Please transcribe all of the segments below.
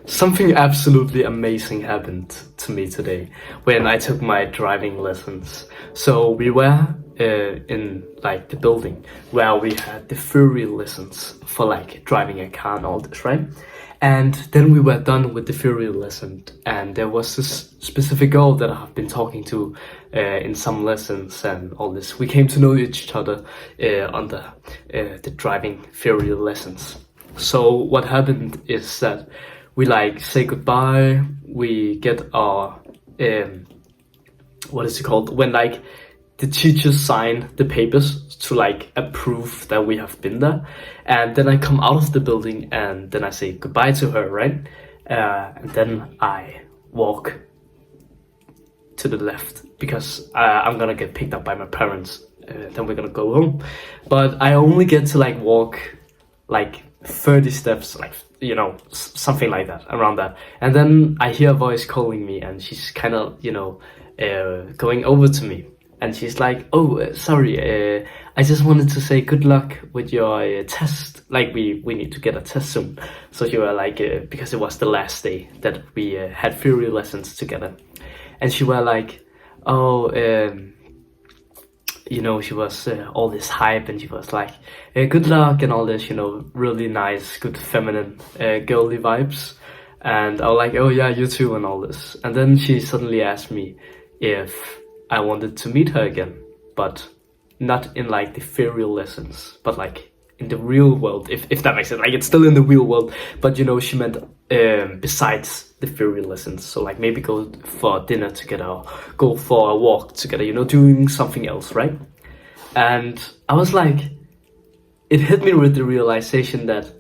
Something absolutely amazing happened to me today when I took my driving lessons. So we were in like the building where we had the theory lessons for like driving a car and all this, right? And then we were done with the theory lesson, and there was this specific girl that I've been talking to in some lessons and all this. We came to know each other on the driving theory lessons. So what happened is that we like say goodbye. We get our what is it called when like the teachers sign the papers to like approve that we have been there, and then I come out of the building and then I say goodbye to her, right? And then I walk to the left because I'm gonna get picked up by my parents. Then we're gonna go home, but I only get to like walk like 30 steps, like, you know, something like that, around that. And then I hear a voice calling me, and she's kind of, you know, going over to me. And she's like, oh, sorry, I just wanted to say good luck with your test. Like, we need to get a test soon. So she were like, because it was the last day that we had theory lessons together. And she were like, oh, you know, she was all this hype, and she was like, good luck and all this, you know, really nice, good feminine, girly vibes. And I was like, oh yeah, you too, and all this. And then she suddenly asked me if I wanted to meet her again, but not in like the theory lessons, but like in the real world, if that makes sense. Like, it's still in the real world, but you know, she meant besides the theory lessons. So like maybe go for dinner together, or go for a walk together, you know, doing something else, right? And I was like, it hit me with the realization that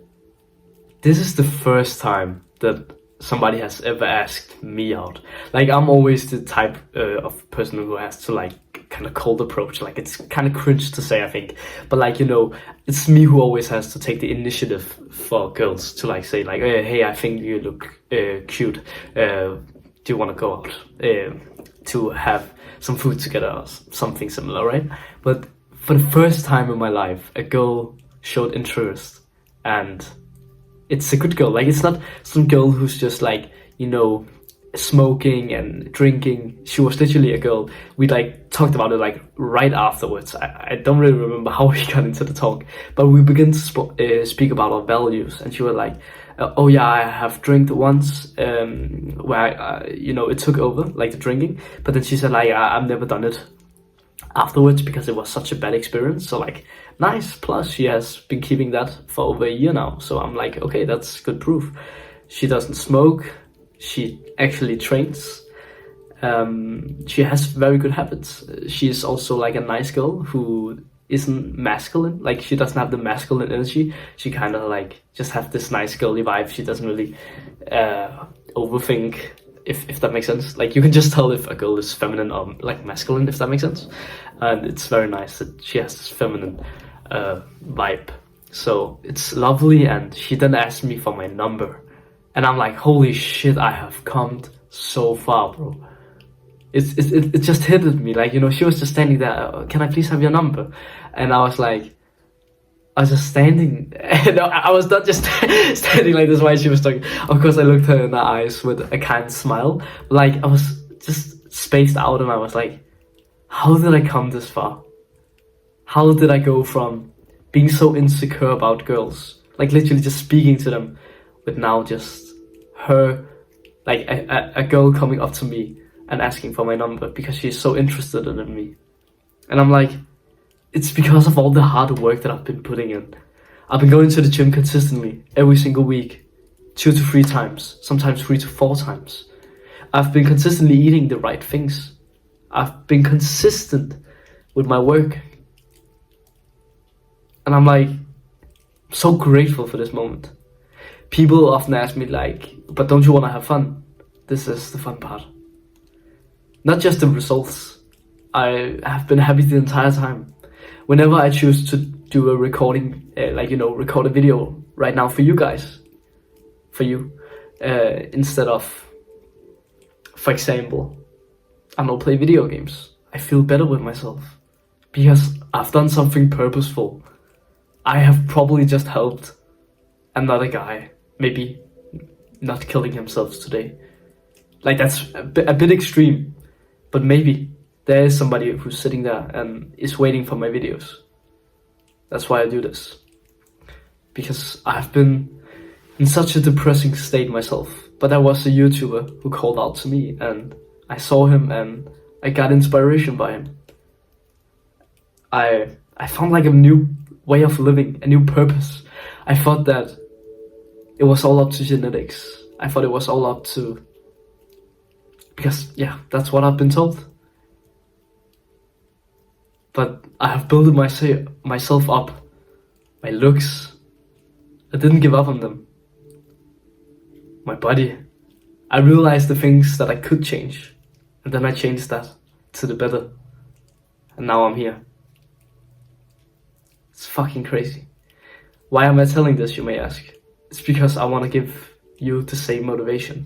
this is the first time that somebody has ever asked me out. Like, I'm always the type of person who has to like kind of cold approach. Like, it's kind of cringe to say, I think, but like, you know, it's me who always has to take the initiative for girls to like say like, hey, I think you look cute. Do you want to go out to have some food together or something similar, right? But for the first time in my life, a girl showed interest, and it's a good girl. Like, it's not some girl who's just like, you know, smoking and drinking. She was literally a girl. We like talked about it like right afterwards. I don't really remember how we got into the talk, but we began to speak about our values. And she was like, oh yeah, I have drank once, where you know, it took over, like the drinking. But then she said like, I've never done it afterwards because it was such a bad experience. So like, nice. Plus she has been keeping that for over a year now. So I'm like, okay, that's good proof. She doesn't smoke. She actually trains. She has very good habits. She's also like a nice girl who isn't masculine. Like, she doesn't have the masculine energy. She kind of like just have this nice girly vibe. She doesn't really overthink, if that makes sense. Like, you can just tell if a girl is feminine or like masculine, if that makes sense. And it's very nice that she has this feminine vibe. So it's lovely. And she then asked me for my number, and I'm like, holy shit, I have come so far, bro. It just hit at me, like, you know, she was just standing there. Can I please have your number? And I was like, I was just standing. No, I was not just standing like this while she was talking. Of course, I looked her in the eyes with a kind smile. Like, I was just spaced out, and I was like, how did I come this far? How did I go from being so insecure about girls, like literally just speaking to them, with now just her, like a girl coming up to me and asking for my number because she's so interested in me. And I'm like, it's because of all the hard work that I've been putting in. I've been going to the gym consistently every single week, 2 to 3 times, sometimes 3 to 4 times. I've been consistently eating the right things. I've been consistent with my work. And I'm like, so grateful for this moment. People often ask me like, but don't you want to have fun? This is the fun part. Not just the results. I have been happy the entire time. Whenever I choose to do a recording, like, you know, record a video right now for you guys, for you, instead of, for example, I don't play video games. I feel better with myself because I've done something purposeful. I have probably just helped another guy, maybe not killing himself today. Like, that's a bit extreme, but maybe there is somebody who's sitting there and is waiting for my videos. That's why I do this. Because I've been in such a depressing state myself. But there was a YouTuber who called out to me, and I saw him and I got inspiration by him. I found like a new way of living, a new purpose. I thought that it was all up to genetics. I thought it was all up to... Because, yeah, that's what I've been told. But I have built myself up. My looks. I didn't give up on them. My body. I realized the things that I could change. And then I changed that to the better. And now I'm here. It's fucking crazy. Why am I telling this, you may ask? It's because I want to give you the same motivation.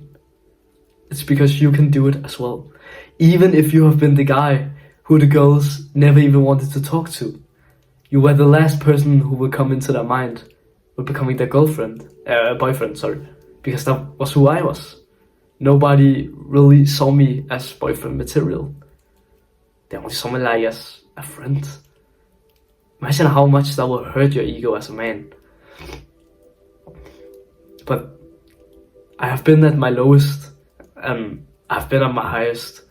It's because you can do it as well. Even if you have been the guy who the girls never even wanted to talk to. You were the last person who would come into their mind with becoming their boyfriend, because that was who I was. Nobody really saw me as boyfriend material. They only saw me like as a friend. Imagine how much that will hurt your ego as a man. But I have been at my lowest and I've been at my highest.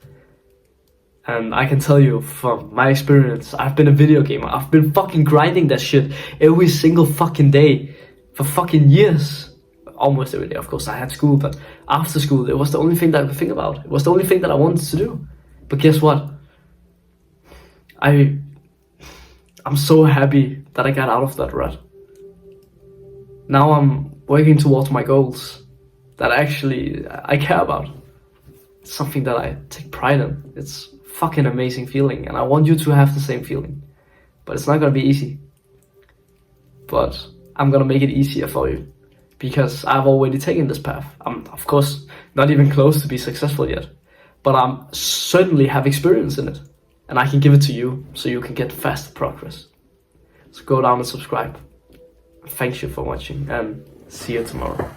And I can tell you from my experience, I've been a video gamer. I've been fucking grinding that shit every single fucking day for fucking years. Almost every day, of course. I had school, but after school, it was the only thing that I could think about. It was the only thing that I wanted to do. But guess what? I'm so happy that I got out of that rut. Now I'm working towards my goals that actually I care about. It's something that I take pride in. It's fucking amazing feeling, and I want you to have the same feeling. But it's not gonna be easy. But I'm gonna make it easier for you. Because I've already taken this path. I'm, of course, not even close to be successful yet. But I certainly have experience in it. And I can give it to you, so you can get faster progress. So go down and subscribe. Thank you for watching, and see you tomorrow.